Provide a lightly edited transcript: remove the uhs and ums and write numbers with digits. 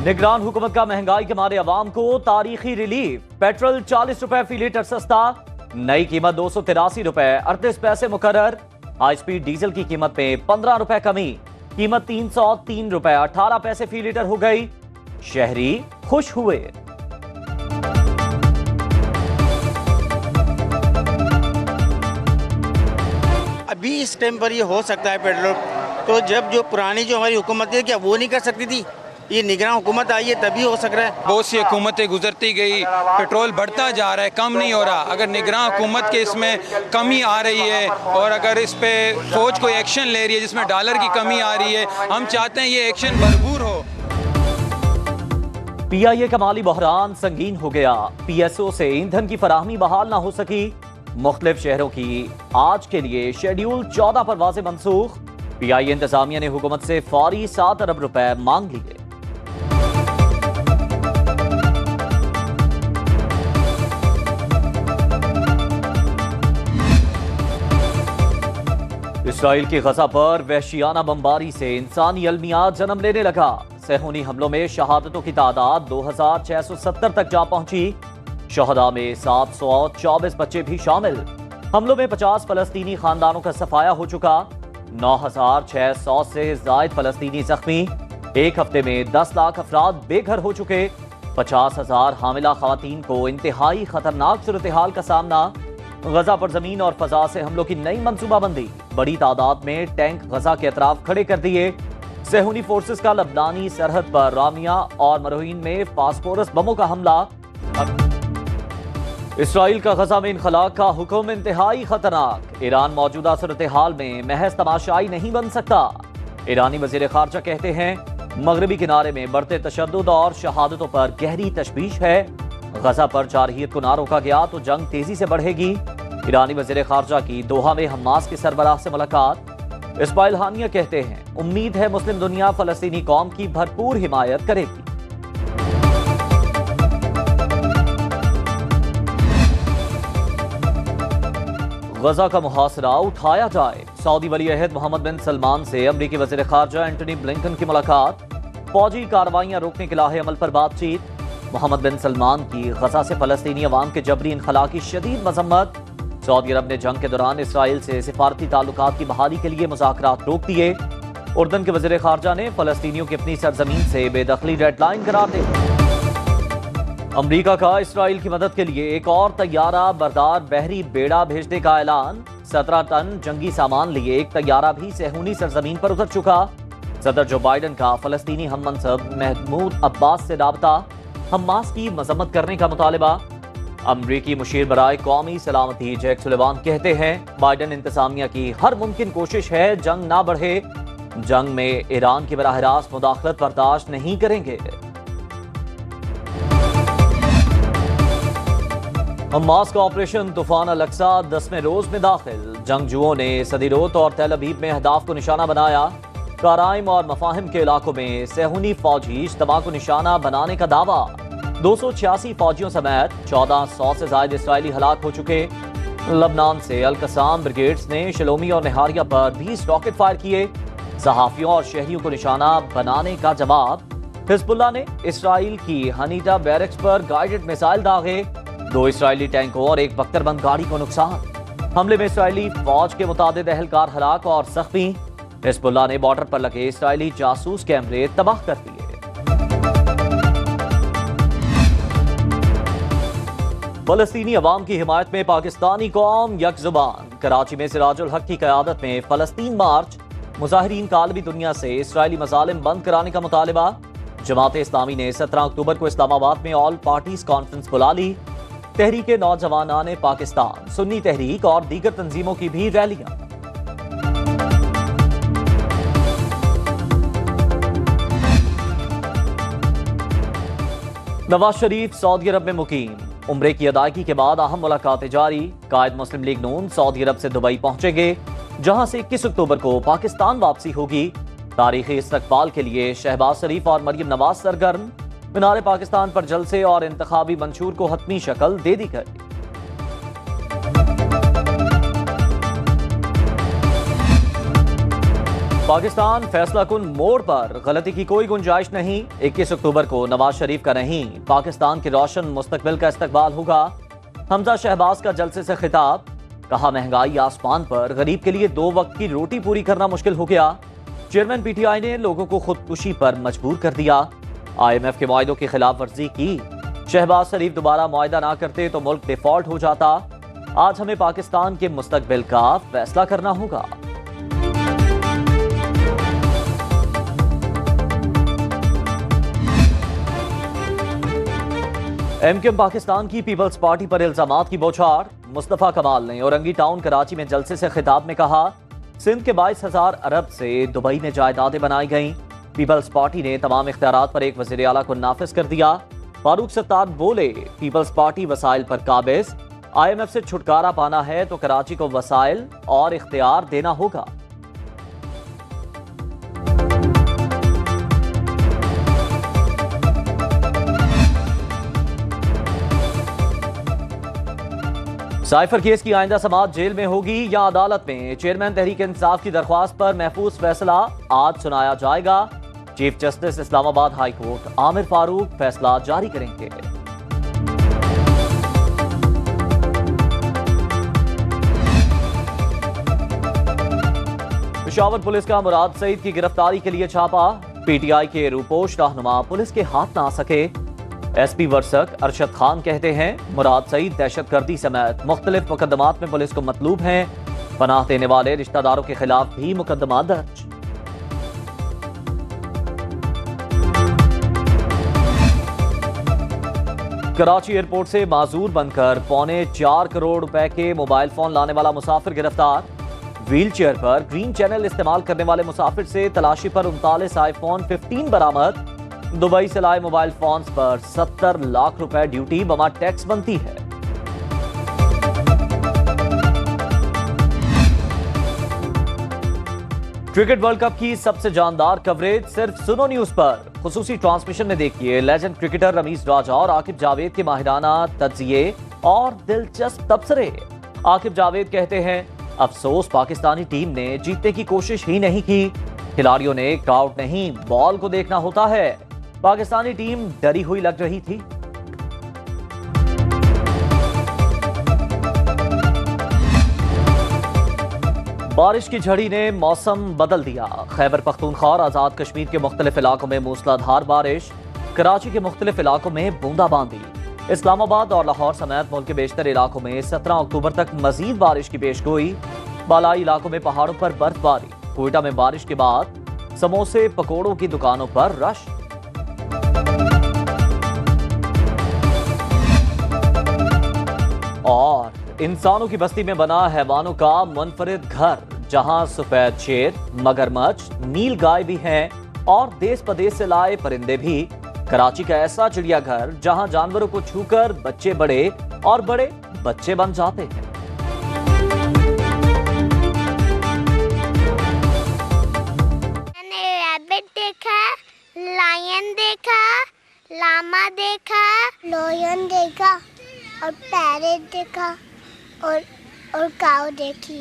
निगरान हुकूमत का महंगाई के मारे अवाम को तारीखी रिलीफ। पेट्रोल 40 रुपए फी लीटर सस्ता, नई कीमत 283 रुपए 38 पैसे मुकर्रर। हाई स्पीड डीजल की कीमत में 15 रुपए कमी, कीमत 303 रुपए 18 पैसे फी लीटर हो गई। शहरी खुश हुए। अभी इस टाइम पर ये हो सकता है पेट्रोल, तो जब जो पुरानी जो हमारी हुकूमत थी क्या वो नहीं कर सकती थी? ये निगरान हुकूमत आई है तभी हो सक रहा है। बहुत सी हुकूमतें गुजरती गई, पेट्रोल बढ़ता जा रहा है, कम नहीं हो रहा। अगर निगरान हुकूमत के इसमें कमी आ रही है और अगर इस पे फौज कोई एक्शन ले रही है जिसमें डॉलर की कमी आ रही है, हम चाहते हैं ये एक्शन भरपूर हो। पीआईए का माली बहरान संगीन हो गया। पीएसओ से ईंधन की फराहमी बहाल ना हो सकी। मुख्तलिफ शहरों की आज के लिए शेड्यूल 14 परवाजें मनसूख। पीआईए इंतजामिया ने हुकूमत से फौरी 7 अरब रुपए मांग लिए। इसराइल की गजा पर वहशियाना बमबारी से इंसानी अलमिया जन्म लेने लगा। सेहूनी हमलों में शहादतों की तादाद 2670 तक जा पहुंची। शहदा में 724 बच्चे भी शामिल। हमलों में 50 फलस्तीनी खानदानों का सफाया हो चुका। 9600 से जायद फलस्तीनी जख्मी। एक हफ्ते में 10 लाख अफराद बेघर हो चुके। 50,000 हामिला खवातीन को इंतहाई खतरनाक सूरत हाल का सामना। गजा पर जमीन और फजा से हमलों की नई मंसूबाबंदी। बड़ी तादाद में टैंक गजा के अतराफ खड़े कर दिए। सेहूनी फोर्सेस का लबनानी सरहद पर रामिया और मरोहीन में फास्फोरस बमों का हमला। इसराइल का गजा में इनखलाक का हुक्म इंतहाई खतरनाक। ईरान मौजूदा सूरत हाल में महज तमाशाई नहीं बन सकता। ईरानी वजीर खारजा कहते हैं मगरबी किनारे में बढ़ते तशद्दुद और शहादतों पर गहरी तशवीश है। गजा पर जारहियत को ना रोका गया तो जंग तेजी से बढ़ेगी। ईरानी वजीर खारजा की दोहा में हमास के सरबराह से मुलाकात। इस्माइल हानिया कहते हैं उम्मीद है मुस्लिम दुनिया फलस्तीनी कौम की भरपूर हिमायत करेगी। गजा का मुहासरा उठाया जाए। सऊदी वली अहद मोहम्मद बिन सलमान से अमरीकी वजीर खारजा एंटनी ब्लिंकन की मुलाकात। फौजी कार्रवाइयां रोकने के लाहे अमल पर बातचीत। मोहम्मद बिन सलमान की गजा से फलस्तीनी अवाम के जबरी इनखला की शदीद मजम्मत। सऊदी अरब ने जंग के दौरान इसराइल से सिफारती ताल्लुकात की बहाली के लिए मुज़ाकरात रोक दिए। उर्दन के वज़ीर ख़ारजा ने फलस्तीनियों की अपनी सरजमीन से बेदखली रेडलाइन करार दी। अमरीका का इसराइल की मदद के लिए एक और तैयारा बरदार बहरी बेड़ा भेजने का ऐलान। 17 टन जंगी सामान लिए एक तैयारा भी सेहूनी सरजमीन पर उतर चुका। सदर जो बाइडन का फलस्तीनी हम मनसब महमूद अब्बास से राबता। हमास की मजम्मत करने का मुतालबा। अमरीकी मुशीर बराए कौमी सलामती जैक सुलेवान कहते हैं बाइडन इंतजामिया की हर मुमकिन कोशिश है जंग ना बढ़े। जंग में ईरान की बराह रास्त मुदाखलत बर्दाश्त नहीं करेंगे। हमास का ऑपरेशन तूफान अल-अक्सा 10वें रोज में दाखिल। जंगजुओं ने सदीरोत और तेल अबीब में अहदाफ को निशाना बनाया। कराइम और मफाहिम के इलाकों में सेहूनी फौजी इज्तिमा को निशाना बनाने का दावा। 286 फौजियों समेत 1400 से ज्यादा इसराइली हलाक हो चुके। लबनान से अल-कसाम ब्रिगेड्स ने शलोमी और निहारिया पर 20 रॉकेट फायर किए। सहाफियों और शहरियों को निशाना बनाने का जवाब। हिजबुल्लाह ने इसराइल की हनीटा बैरक्स पर गाइडेड मिसाइल दागे। 2 इसराइली टैंकों और एक बख्तरबंद गाड़ी को नुकसान। हमले में इसराइली फौज के मुतादिद अहलकार हलाक और जख्मी। हिजबुल्लाह ने बॉर्डर पर लगे इसराइली जासूस कैमरे तबाह कर दिए। फलस्तीनी अवाम की हिमायत में पाकिस्तानी कौम यकजुबान। कराची में सिराजुल हक की क़यादत में फलस्तीन मार्च। मुजाहिरीन का आलमी दुनिया से इसराइली मजालिम बंद कराने का मुतालबा। जमात इस्लामी ने 17 अक्टूबर को इस्लामाबाद में ऑल पार्टीज कॉन्फ्रेंस बुला ली। तहरीक नौजवानान पाकिस्तान, सुन्नी तहरीक और दीगर तंजीमों की भी रैलियां। नवाज शरीफ सऊदी अरब में मुकीम। उम्रे की अदायगी के बाद अहम मुलाकातें जारी। कायद मुस्लिम लीग नून सऊदी अरब से दुबई पहुंचेंगे, जहां से 21 अक्टूबर को पाकिस्तान वापसी होगी। तारीखी इस्तकबाल के लिए शहबाज शरीफ और मरियम नवाज सरगर्म। मीनार पाकिस्तान पर जलसे और इंतखाबी मंशूर को हतमी शक्ल दे दी गई। पाकिस्तान फैसला कुन मोड़ पर गलती की कोई गुंजाइश नहीं। 21 अक्टूबर को नवाज शरीफ का नहीं, पाकिस्तान के रोशन मुस्तकबिल का इस्तकबाल होगा। हमजा शहबाज का जलसे से खिताब, कहा महंगाई आसमान पर, गरीब के लिए 2 वक्त की रोटी पूरी करना मुश्किल हो गया। चेयरमैन पीटीआई ने लोगों को खुदकुशी पर मजबूर कर दिया। IMF के मुआहदों की खिलाफ वर्जी की। शहबाज शरीफ दोबारा मुआहदा ना करते तो मुल्क डिफॉल्ट हो जाता। आज हमें पाकिस्तान के मुस्तकबिल का फैसला करना होगा। MKM पाकिस्तान की पीपल्स पार्टी पर इल्जामात की बौछार। मुस्तफा कमाल ने औरंगी टाउन कराची में जलसे से खिताब में कहा, सिंध के 22,000 अरब से दुबई में जायदादें बनाई गईं। पीपल्स पार्टी ने तमाम इख्तियारात पर एक वज़ीर आला को नाफिज कर दिया। फारूक सत्तार बोले, पीपल्स पार्टी वसाइल पर काबिज। IMF से छुटकारा पाना है तो कराची को वसाइल और इख्तियार देना होगा। साइफर केस की आइंदा समाअत जेल में होगी या अदालत में? चेयरमैन तहरीक इंसाफ की दरख्वास्त पर महफूज फैसला आज सुनाया जाएगा। Chief justice Islamabad high court Aamir Farooq फैसला जारी करेंगे। पेशावर पुलिस का मुराद सईद की गिरफ्तारी के लिए छापा। PTI के रूपोश रहनुमा पुलिस के हाथ ना आ सके। SP वर्सक अरशद खान कहते हैं, मुराद सईद दहशतगर्दी समेत मुख्तलिफ मुकदमात में पुलिस को मतलूब हैं। पनाह देने वाले रिश्तेदारों के खिलाफ भी मुकदमा दर्ज। कराची एयरपोर्ट से माजूर बनकर 4.25 करोड़ रुपए के मोबाइल फोन लाने वाला मुसाफिर गिरफ्तार। व्हील चेयर पर ग्रीन चैनल इस्तेमाल करने वाले मुसाफिर से तलाशी पर 39 iPhone 15 बरामद। दुबई से लाए मोबाइल फोन्स पर 70 लाख रुपए ड्यूटी बमा टैक्स बनती है। क्रिकेट वर्ल्ड कप की सबसे जानदार कवरेज सिर्फ सुनो न्यूज पर। खुसूसी ट्रांसमिशन में देखिए लेजेंड क्रिकेटर रमीज राजा और आकिब जावेद के माहिराना तज्जिए और दिलचस्प तबसरे। आकिब जावेद कहते हैं, अफसोस पाकिस्तानी टीम ने जीतने की कोशिश ही नहीं की। खिलाड़ियों ने क्राउड नहीं बॉल को देखना होता है। पाकिस्तानी टीम डरी हुई लग रही थी। बारिश की झड़ी ने मौसम बदल दिया। खैबर पख्तूनख्वा और आजाद कश्मीर के मुख्तलिफ इलाकों में मूसलाधार बारिश। कराची के मुख्तलिफ इलाकों में बूंदाबांदी। इस्लामाबाद और लाहौर समेत मुल्क के बेशतर इलाकों में 17 अक्टूबर तक मजीद बारिश की पेशगोई। बालाई इलाकों में पहाड़ों पर बर्फबारी। कोयटा में बारिश के बाद समोसे पकौड़ों की दुकानों पर रश। और इंसानों की बस्ती में बना हैवानों का मुनफरिद घर, जहां सफेद शेर, मगरमच्छ, नील गाय भी हैं और देश प्रदेश से लाए परिंदे भी। कराची का ऐसा चिड़ियाघर जहां जानवरों को छूकर बच्चे बड़े और बड़े बच्चे बन जाते हैं। मैंने रैबिट देखा, लायन देखा, लामा देखा, लायन देखा और पैरेट देखा और काऊ देखी।